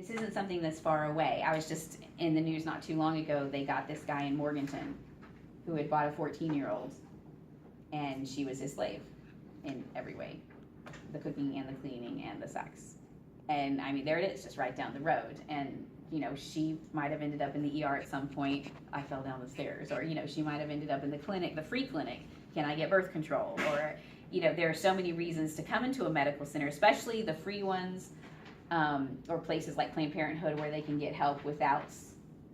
This isn't something that's far away. I was just in the news not too long ago. They got this guy in Morganton who had bought a 14-year-old, and she was his slave in every way, the cooking and the cleaning and the sex. And I mean, there it is, just right down the road. And you know, she might have ended up in the ER at some point. I fell down the stairs. Or, you know, she might have ended up in the clinic, the free clinic. Can I get birth control? Or, you know, there are so many reasons to come into a medical center, especially the free ones, or places like Planned Parenthood where they can get help without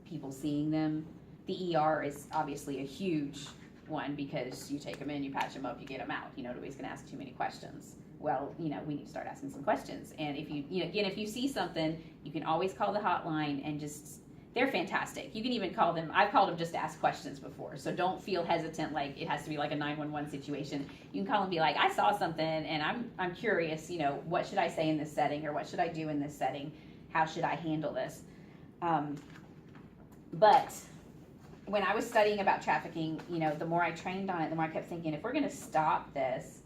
people seeing them. The ER is obviously a huge one because you take them in, you patch them up, you get them out. You know, nobody's going to ask too many questions. Well, you know, we need to start asking some questions. And if you know, again, if you see something, you can always call the hotline and just, they're fantastic. You can even call them, I've called them just to ask questions before. So don't feel hesitant like it has to be like a 911 situation. You can call and be like, I saw something and I'm curious, you know, what should I say in this setting, or what should I do in this setting? How should I handle this? But when I was studying about trafficking, you know, the more I trained on it, the more I kept thinking, if we're going to stop this,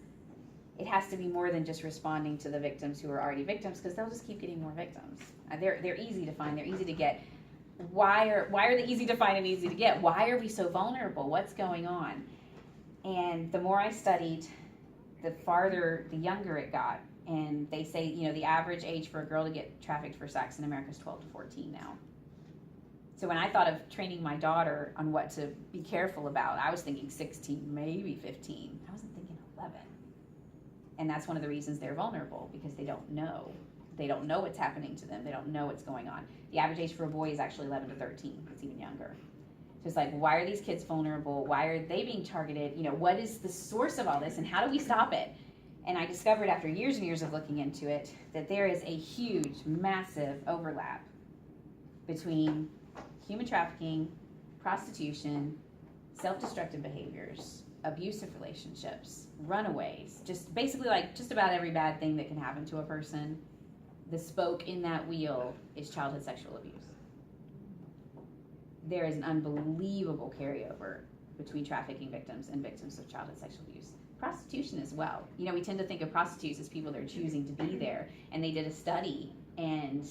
it has to be more than just responding to the victims who are already victims, because they'll just keep getting more victims. They're easy to find. They're easy to get. Why are they easy to find and easy to get? Why are we so vulnerable? What's going on? And the more I studied, the younger it got. And they say, you know, the average age for a girl to get trafficked for sex in America is 12 to 14 now. So when I thought of training my daughter on what to be careful about, I was thinking 16, maybe 15. I wasn't thinking 11. And that's one of the reasons they're vulnerable, because they don't know. They don't know what's happening to them. They don't know what's going on. The average age for a boy is actually 11 to 13. It's even younger. So it's like, why are these kids vulnerable? Why are they being targeted? You know, what is the source of all this, and how do we stop it? And I discovered after years and years of looking into it that there is a huge, massive overlap between human trafficking, prostitution, self-destructive behaviors, abusive relationships, runaways, just basically like just about every bad thing that can happen to a person. The spoke in that wheel is childhood sexual abuse. There is an unbelievable carryover between trafficking victims and victims of childhood sexual abuse. Prostitution as well. You know, we tend to think of prostitutes as people that are choosing to be there, and they did a study, and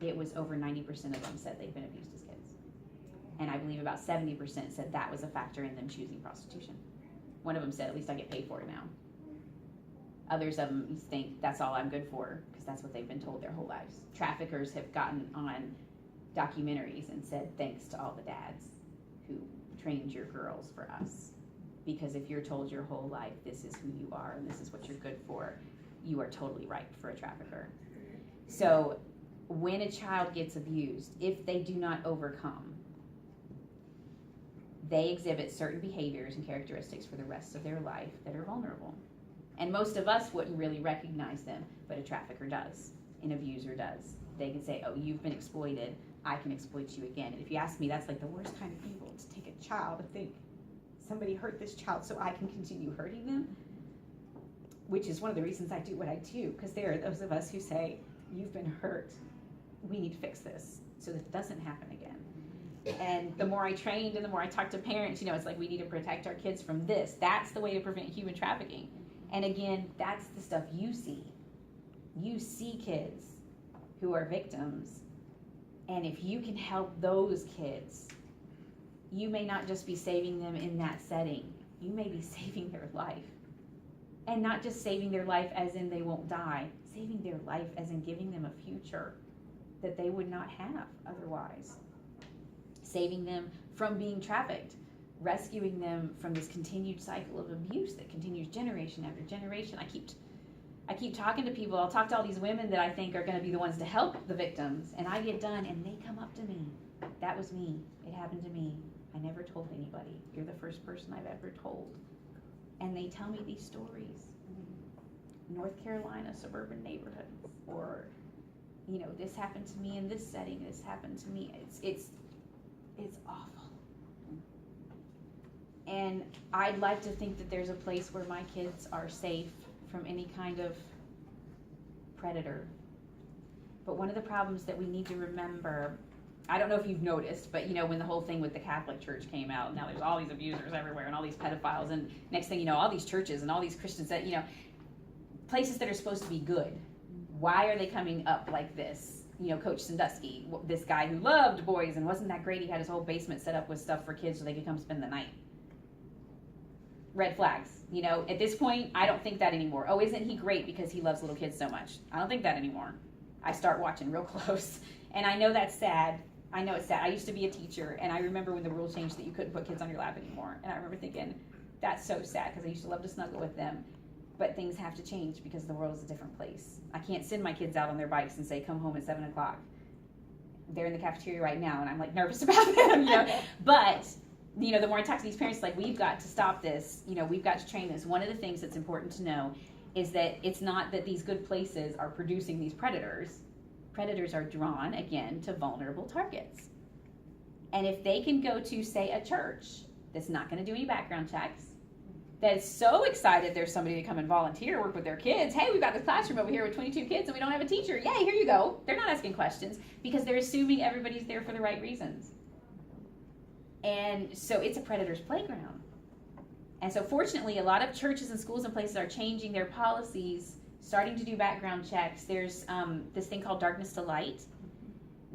it was over 90% of them said they've been abused as kids. And I believe about 70% said that was a factor in them choosing prostitution. One of them said, at least I get paid for it now. Others of them think that's all I'm good for, because that's what they've been told their whole lives. Traffickers have gotten on documentaries and said, thanks to all the dads who trained your girls for us. Because if you're told your whole life, this is who you are and this is what you're good for, you are totally ripe for a trafficker. So when a child gets abused, if they do not overcome, they exhibit certain behaviors and characteristics for the rest of their life that are vulnerable. And most of us wouldn't really recognize them, but a trafficker does, an abuser does. They can say, oh, you've been exploited, I can exploit you again. And if you ask me, that's like the worst kind of people, to take a child and think, somebody hurt this child so I can continue hurting them, which is one of the reasons I do what I do, because there are those of us who say, you've been hurt, we need to fix this so that it doesn't happen again. And the more I trained and the more I talked to parents, you know, it's like, we need to protect our kids from this. That's the way to prevent human trafficking. And again, that's the stuff you see. You see kids who are victims, and if you can help those kids, you may not just be saving them in that setting, you may be saving their life. And not just saving their life as in they won't die, saving their life as in giving them a future that they would not have otherwise. Saving them from being trafficked, rescuing them from this continued cycle of abuse that continues generation after generation. I keep talking to people. I'll talk to all these women that I think are going to be the ones to help the victims, and I get done and they come up to me. That was me. It happened to me. I never told anybody. You're the first person I've ever told. And they tell me these stories. North Carolina suburban neighborhoods, or, you know, this happened to me in this setting, this happened to me. It's awful. And I'd like to think that there's a place where my kids are safe from any kind of predator. But one of the problems that we need to remember, I don't know if you've noticed, but you know, when the whole thing with the Catholic Church came out, now there's all these abusers everywhere and all these pedophiles, and next thing you know, all these churches and all these Christians that, you know, places that are supposed to be good, why are they coming up like this? Coach Sandusky, this guy who loved boys and wasn't that great. He had his whole basement set up with stuff for kids so they could come spend the night. Red flags. At this point, I don't think that anymore. Oh, isn't he great because he loves little kids so much? I don't think that anymore. I start watching real close. And I know that's sad. I know it's sad. I used to be a teacher, and I remember when the rule changed that you couldn't put kids on your lap anymore. And I remember thinking, that's so sad, because I used to love to snuggle with them. But things have to change because the world is a different place. I can't send my kids out on their bikes and say, come home at 7 o'clock. They're in the cafeteria right now, and I'm like nervous about them, But, the more I talk to these parents, like, we've got to stop this. We've got to train this. One of the things that's important to know is that it's not that these good places are producing these predators. Predators are drawn, again, to vulnerable targets. And if they can go to, say, a church that's not going to do any background checks, that's so excited there's somebody to come and volunteer, work with their kids. Hey, we've got this classroom over here with 22 kids and we don't have a teacher. Yay, here you go. They're not asking questions because they're assuming everybody's there for the right reasons. And so it's a predator's playground. And so fortunately, a lot of churches and schools and places are changing their policies, starting to do background checks. There's this thing called Darkness to Light,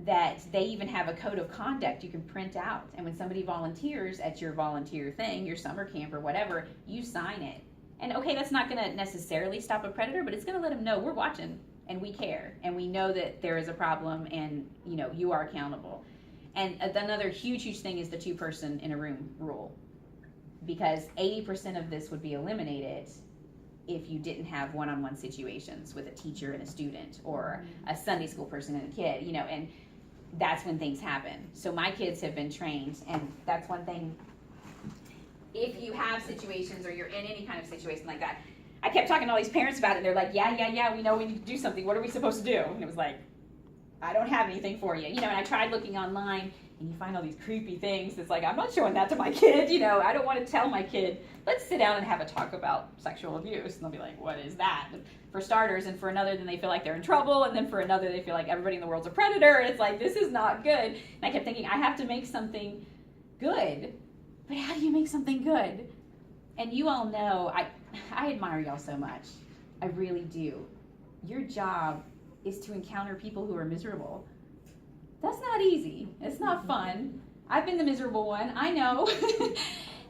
that they even have a code of conduct you can print out. And when somebody volunteers at your volunteer thing, your summer camp or whatever, you sign it. And okay, that's not going to necessarily stop a predator, but it's going to let them know we're watching and we care and we know that there is a problem and you are accountable. And another huge thing is the 2-person in a room rule, because 80% of this would be eliminated if you didn't have one-on-one situations with a teacher and a student or a Sunday school person and a kid, and that's when things happen. So my kids have been trained, and that's one thing. If you have situations or you're in any kind of situation like that, I kept talking to all these parents about it. They're like, yeah, we know we need to do something. What are we supposed to do? And it was like, I don't have anything for you. And I tried looking online, and you find all these creepy things. It's like, I'm not showing that to my kid. I don't want to tell my kid, let's sit down and have a talk about sexual abuse. And they'll be like, what is that? And for starters, and for another, then they feel like they're in trouble. And then for another, they feel like everybody in the world's a predator. And it's like, this is not good. And I kept thinking, I have to make something good. But how do you make something good? And you all know, I admire y'all so much. I really do. Your job is to encounter people who are miserable. That's not easy. It's not fun. I've been the miserable one. I know.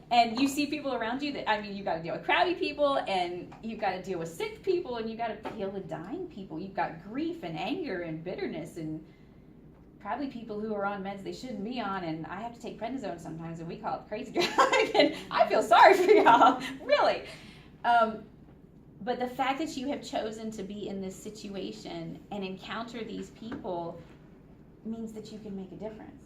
And you see people around you that, you've got to deal with crowdy people, and you've got to deal with sick people, and you've got to deal with dying people. You've got grief and anger and bitterness, and probably people who are on meds they shouldn't be on, and I have to take prednisone sometimes, and we call it crazy drug, and I feel sorry for y'all, really. But the fact that you have chosen to be in this situation and encounter these people means that you can make a difference.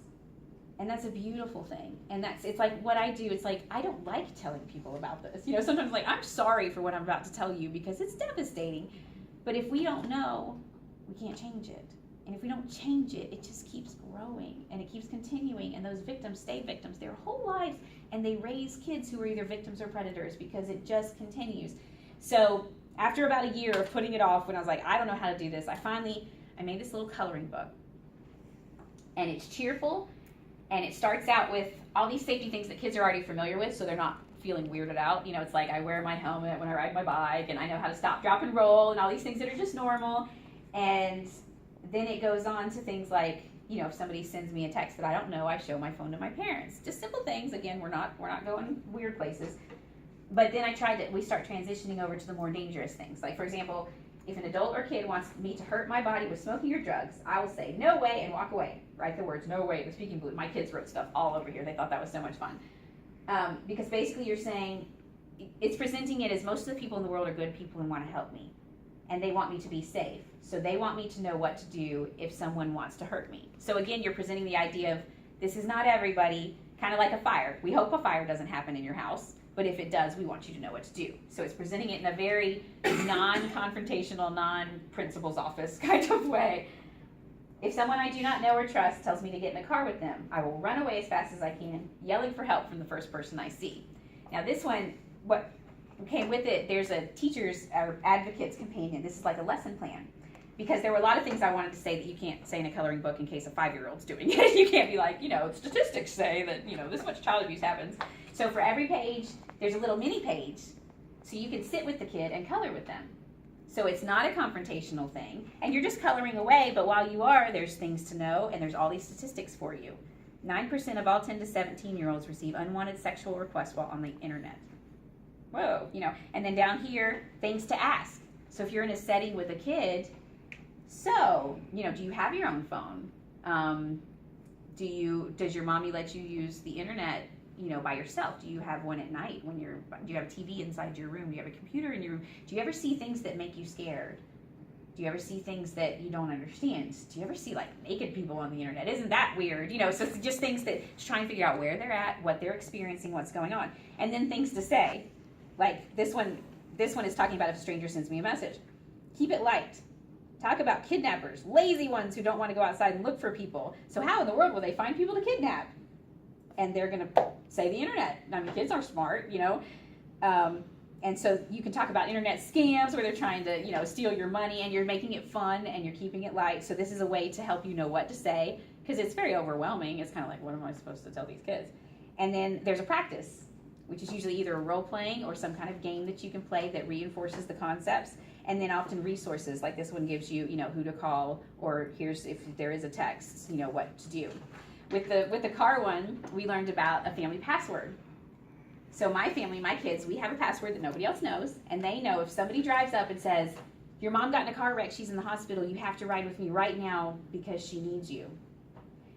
And that's a beautiful thing. And it's like what I do, it's like, I don't like telling people about this. Sometimes like, I'm sorry for what I'm about to tell you because it's devastating. But if we don't know, we can't change it. And if we don't change it, it just keeps growing and it keeps continuing. And those victims stay victims their whole lives. And they raise kids who are either victims or predators because it just continues. So after about a year of putting it off, when I was like, I don't know how to do this, I made this little coloring book. And it's cheerful, and it starts out with all these safety things that kids are already familiar with, so they're not feeling weirded out. It's like I wear my helmet when I ride my bike, and I know how to stop, drop, and roll, and all these things that are just normal. And then it goes on to things like, if somebody sends me a text that I don't know, I show my phone to my parents. Just simple things. Again, we're not going weird places. But then we start transitioning over to the more dangerous things. Like, for example, if an adult or kid wants me to hurt my body with smoking or drugs, I will say, no way, and walk away. Write the words, no way, with speaking blue. My kids wrote stuff all over here. They thought that was so much fun. Because basically you're saying, it's presenting it as most of the people in the world are good people and want to help me. And they want me to be safe. So they want me to know what to do if someone wants to hurt me. So again, you're presenting the idea of, this is not everybody, kind of like a fire. We hope a fire doesn't happen in your house. But if it does, we want you to know what to do. So it's presenting it in a very non-confrontational, non-principal's office kind of way. If someone I do not know or trust tells me to get in a car with them, I will run away as fast as I can, yelling for help from the first person I see. Now this one, what came with it, there's a teacher's or advocate's companion. This is like a lesson plan. Because there were a lot of things I wanted to say that you can't say in a coloring book in case a 5-year-old's doing it. You can't be like, statistics say that, this much child abuse happens. So for every page, there's a little mini page, so you can sit with the kid and color with them. So it's not a confrontational thing, and you're just coloring away, but while you are, there's things to know, and there's all these statistics for you. 9% of all 10 to 17-year-olds receive unwanted sexual requests while on the internet. Whoa, and then down here, things to ask. So if you're in a setting with a kid, do you have your own phone? Does your mommy let you use the internet, by yourself? Do you have one at night do you have a TV inside your room? Do you have a computer in your room? Do you ever see things that make you scared? Do you ever see things that you don't understand? Do you ever see naked people on the internet? Isn't that weird? So it's just things that try and figure out where they're at, what they're experiencing, what's going on. And then things to say. Like this one is talking about if a stranger sends me a message. Keep it light. Talk about kidnappers, lazy ones who don't want to go outside and look for people. So how in the world will they find people to kidnap? And they're going to say the internet. I mean, kids are smart, and so you can talk about internet scams where they're trying to, steal your money, and you're making it fun and you're keeping it light. So this is a way to help you know what to say, because it's very overwhelming. It's kind of like, what am I supposed to tell these kids? And then there's a practice, which is usually either a role playing or some kind of game that you can play that reinforces the concepts. And then often resources, like this one gives you, who to call, or here's if there is a text, what to do. With the car one, we learned about a family password. So my family, my kids, we have a password that nobody else knows, and they know if somebody drives up and says, your mom got in a car wreck, she's in the hospital, you have to ride with me right now because she needs you.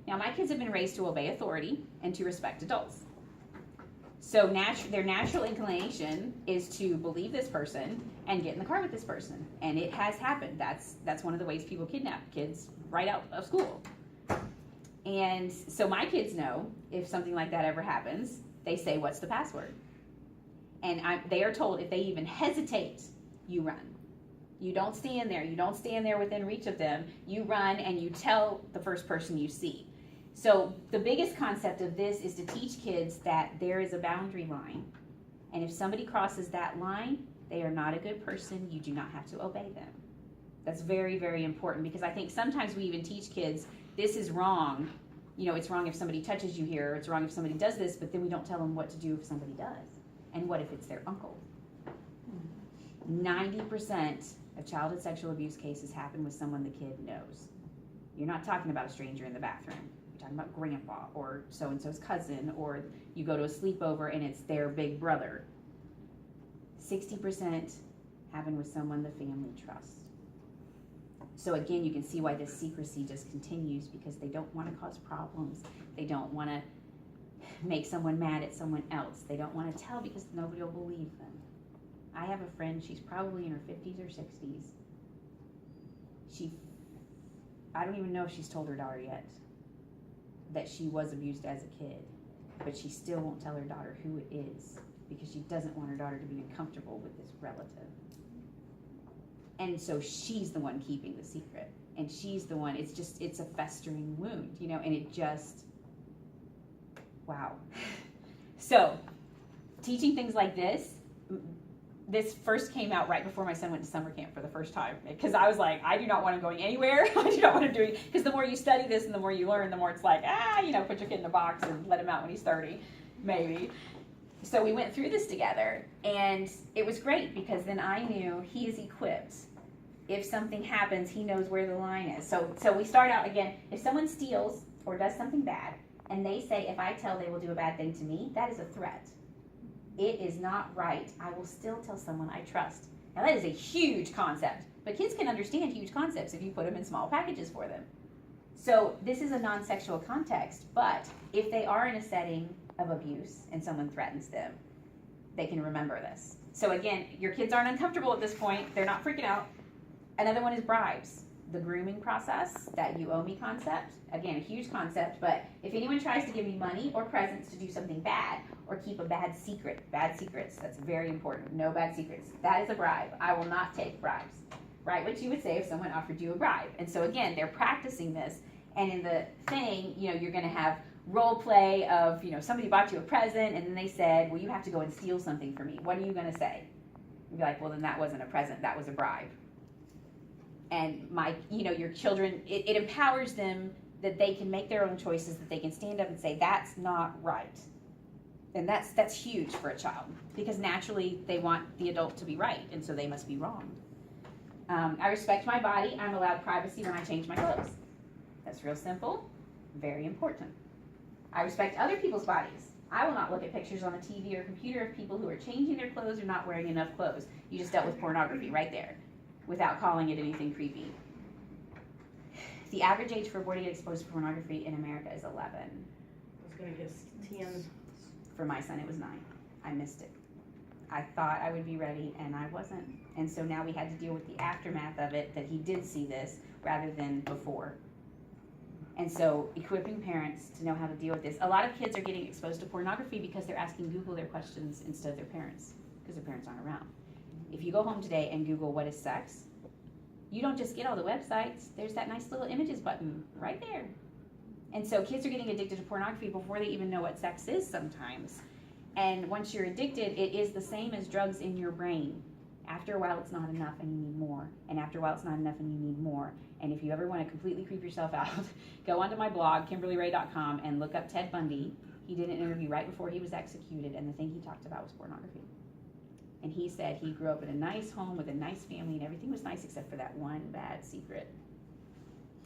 Now my kids have been raised to obey authority and to respect adults. So their natural inclination is to believe this person and get in the car with this person. And it has happened. That's one of the ways people kidnap kids right out of school. And so my kids know if something like that ever happens, they say, what's the password? And they are told if they even hesitate, you run. You don't stand there. You don't stand there within reach of them. You run and you tell the first person you see. So the biggest concept of this is to teach kids that there is a boundary line. And if somebody crosses that line, they are not a good person. You do not have to obey them. That's very, very important, because I think sometimes we even teach kids, this is wrong. It's wrong if somebody touches you here. It's wrong if somebody does this, but then we don't tell them what to do if somebody does. And what if it's their uncle? 90% of childhood sexual abuse cases happen with someone the kid knows. You're not talking about a stranger in the bathroom. You're talking about grandpa or so-and-so's cousin, or you go to a sleepover and it's their big brother. 60% happen with someone the family trusts. So again, you can see why this secrecy just continues, because they don't want to cause problems. They don't want to make someone mad at someone else. They don't want to tell because nobody will believe them. I have a friend, she's probably in her 50s or 60s. I don't even know if she's told her daughter yet that she was abused as a kid, but she still won't tell her daughter who it is because she doesn't want her daughter to be uncomfortable with this relative. And so she's the one keeping the secret, and she's the one, it's a festering wound, and it just, wow. So teaching things like this first came out right before my son went to summer camp for the first time, because I was like, I do not want him going anywhere. I do not want him doing, because the more you study this and the more you learn, the more it's like, put your kid in a box and let him out when he's 30, maybe. So we went through this together, and it was great, because then I knew he is equipped. If something happens, he knows where the line is. So we start out again, if someone steals or does something bad, and they say, if I tell they will do a bad thing to me, that is a threat. It is not right. I will still tell someone I trust. Now that is a huge concept, but kids can understand huge concepts if you put them in small packages for them. So this is a non-sexual context, but if they are in a setting of abuse and someone threatens them, they can remember this. So again, your kids aren't uncomfortable at this point. They're not freaking out. Another one is bribes. The grooming process, that you owe me concept. Again, a huge concept, but if anyone tries to give me money or presents to do something bad or keep a bad secrets, that's very important. No bad secrets. That is a bribe. I will not take bribes. Right? What you would say if someone offered you a bribe. And so again, they're practicing this, and in the thing, you're going to have role play of, somebody bought you a present and then they said, well, you have to go and steal something for me. What are you going to say? You'd be like, well, then that wasn't a present, that was a bribe. And your children, it empowers them that they can make their own choices, that they can stand up and say, that's not right. And that's huge for a child, because naturally they want the adult to be right, and so they must be wrong. I respect my body. I'm allowed privacy when I change my clothes. That's real simple, very important. I respect other people's bodies. I will not look at pictures on the TV or computer of people who are changing their clothes or not wearing enough clothes. You just dealt with pornography right there, without calling it anything creepy. The average age for a boy to get exposed to pornography in America is 11. I was going to guess 10. For my son, it was 9. I missed it. I thought I would be ready, and I wasn't. And so now we had to deal with the aftermath of it, that he did see this rather than before. And so equipping parents to know how to deal with this. A lot of kids are getting exposed to pornography because they're asking Google their questions instead of their parents, because their parents aren't around. If you go home today and Google what is sex, you don't just get all the websites. There's that nice little images button right there. And so kids are getting addicted to pornography before they even know what sex is sometimes. And once you're addicted, it is the same as drugs in your brain. After a while, it's not enough and you need more. And after a while, it's not enough and you need more. And if you ever want to completely creep yourself out, go onto my blog, KimberlyRae.com, and look up Ted Bundy. He did an interview right before he was executed, and the thing he talked about was pornography. And he said he grew up in a nice home with a nice family, and everything was nice except for that one bad secret.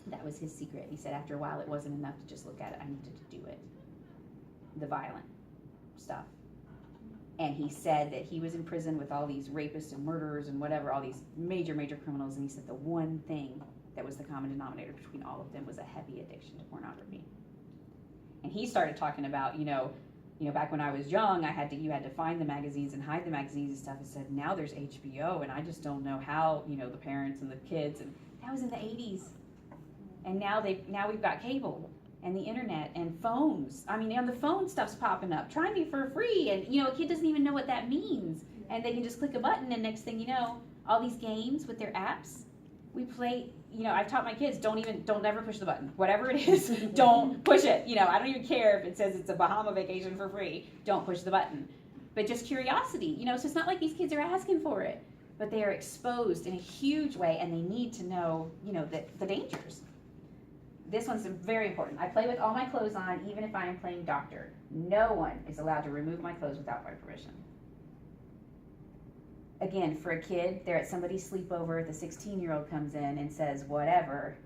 That was his secret. He said after a while, it wasn't enough to just look at it. I needed to do it. The violent stuff. And he said that he was in prison with all these rapists and murderers and whatever, all these major, major criminals. And he said the one thing that was the common denominator between all of them was a heavy addiction to pornography. And he started talking about, you know, back when I was young, you had to find the magazines and hide the magazines and stuff. He said, now there's HBO, and I just don't know how, the parents and the kids, and that was in the 80s. And now we've got cable and the internet and phones. I mean, on the phone stuff's popping up. Try me for free, and a kid doesn't even know what that means, and they can just click a button, and next thing you know, all these games with their apps. We play. I've taught my kids, don't never push the button. Whatever it is, don't push it. I don't even care if it says it's a Bahama vacation for free. Don't push the button. But just curiosity, so it's not like these kids are asking for it, but they are exposed in a huge way, and they need to know, the dangers. This one's very important. I play with all my clothes on, even if I am playing doctor. No one is allowed to remove my clothes without my permission. Again, for a kid, they're at somebody's sleepover, the 16-year-old comes in and says whatever,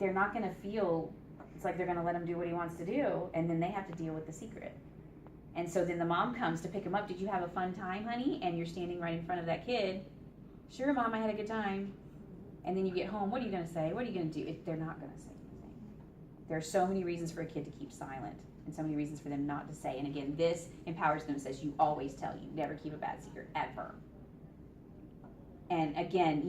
they're not going to feel, it's like they're going to let him do what he wants to do, and then they have to deal with the secret. And so then the mom comes to pick him up. Did you have a fun time, honey? And you're standing right in front of that kid. Sure, Mom, I had a good time. And then you get home, what are you going to say? What are you going to do? They're not going to say anything. There are so many reasons for a kid to keep silent, and so many reasons for them not to say. And again, this empowers them. It says you always tell. You never keep a bad secret, ever. And again,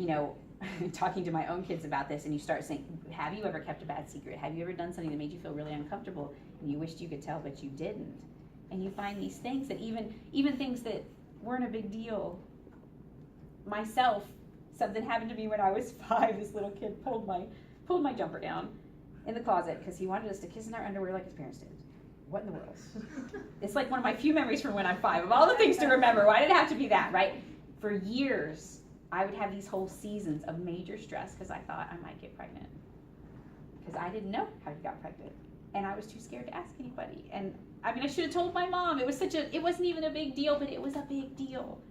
talking to my own kids about this, and you start saying, have you ever kept a bad secret? Have you ever done something that made you feel really uncomfortable and you wished you could tell but you didn't? And you find these things that even things that weren't a big deal. Myself, something happened to me when I was 5. This little kid pulled my jumper down in the closet because he wanted us to kiss in our underwear like his parents did. What in the world? It's like one of my few memories from when I'm 5. Of all the things to remember, why did it have to be that, right? For years, I would have these whole seasons of major stress because I thought I might get pregnant. Because I didn't know how you got pregnant. And I was too scared to ask anybody. And I should have told my mom. It wasn't even a big deal, but it was a big deal.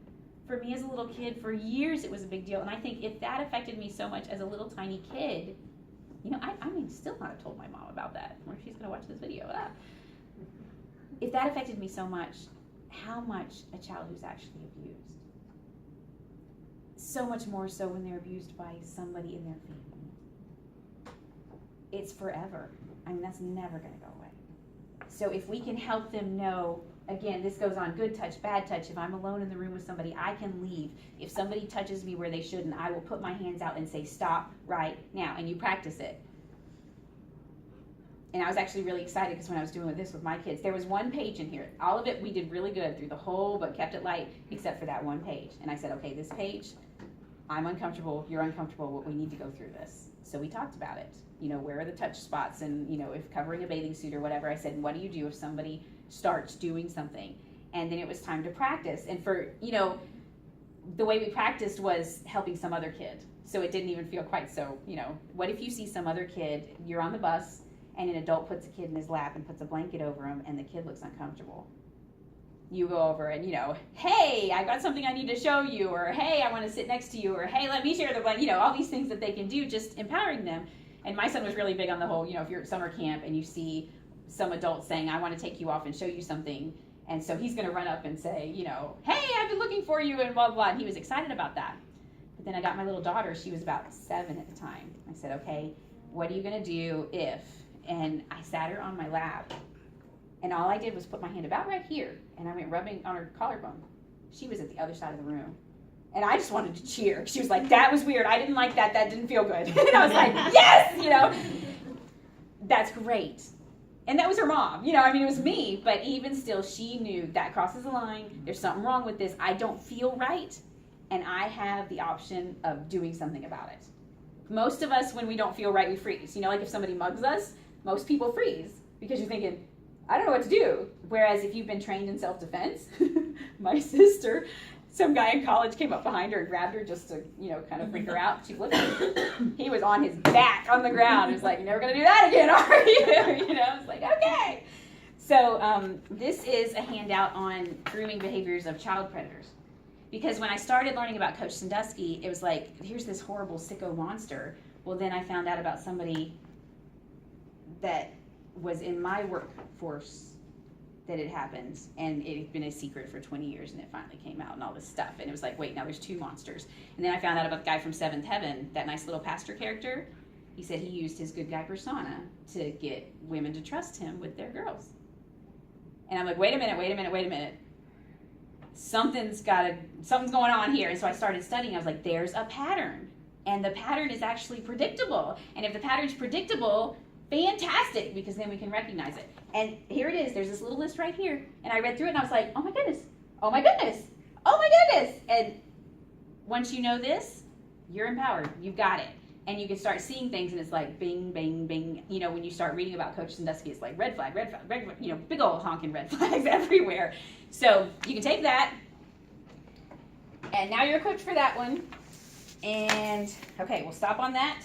For me as a little kid, for years it was a big deal. And I think if that affected me so much as a little tiny kid, I may still not have told my mom about that. I wonder if she's going to watch this video. If that affected me so much, how much a child who's actually abused? So much more so when they're abused by somebody in their family. It's forever. That's never going to go away. So if we can help them know, again, this goes on good touch, bad touch. If I'm alone in the room with somebody, I can leave. If somebody touches me where they shouldn't, I will put my hands out and say, stop right now. And you practice it. And I was actually really excited because when I was doing this with my kids, there was one page in here. All of it we did really good through the whole, but kept it light, except for that one page. And I said, okay, this page, I'm uncomfortable, you're uncomfortable, we need to go through this. So we talked about it. Where are the touch spots, and if covering a bathing suit or whatever. I said, what do you do if somebody starts doing something? And then it was time to practice. And for, the way we practiced was helping some other kid. So it didn't even feel quite so, what if you see some other kid, you're on the bus, and an adult puts a kid in his lap and puts a blanket over him, and the kid looks uncomfortable? you go over and, hey, I got something I need to show you, or hey, I want to sit next to you, or hey, let me share the blanket, all these things that they can do, just empowering them. And my son was really big on the whole, if you're at summer camp and you see some adult saying, I want to take you off and show you something, and so he's going to run up and say, hey, I've been looking for you, and blah, blah, blah, and he was excited about that. But then I got my little daughter, she was about 7 at the time. I said, okay, what are you going to do if, and I sat her on my lap, and all I did was put my hand about right here, and I went rubbing on her collarbone. She was at the other side of the room. And I just wanted to cheer. She was like, that was weird. I didn't like that. That didn't feel good. And I was like, yes, that's great. And that was her mom. It was me. But even still, she knew that crosses the line. There's something wrong with this. I don't feel right. And I have the option of doing something about it. Most of us, when we don't feel right, we freeze. Like if somebody mugs us, most people freeze because you're thinking, I don't know what to do. Whereas if you've been trained in self-defense, my sister, some guy in college came up behind her and grabbed her just to, kind of freak her out. She flipped him. He was on his back on the ground. He was like, you're never going to do that again, are you? I was like, okay. So this is a handout on grooming behaviors of child predators. Because when I started learning about Coach Sandusky, it was like, here's this horrible sicko monster. Well, then I found out about somebody that was in my workforce that it happened, and it had been a secret for 20 years, and it finally came out and all this stuff, and it was like, wait, now there's 2 monsters. And then I found out about the guy from Seventh Heaven, that nice little pastor character. He said he used his good guy persona to get women to trust him with their girls. And I'm like, wait a minute. Something's going on here. And so I started studying. I was like, there's a pattern, and the pattern is actually predictable. And if the pattern's predictable, fantastic, because then we can recognize it. And here it is. There's this little list right here. And I read through it, and I was like, oh my goodness. And once you know this, you're empowered. You've got it. And you can start seeing things, and it's like bing, bing, bing. When you start reading about Coach Sandusky, it's like red flag, big old honking red flags everywhere. So you can take that, and now you're a coach for that one. And, okay, we'll stop on that.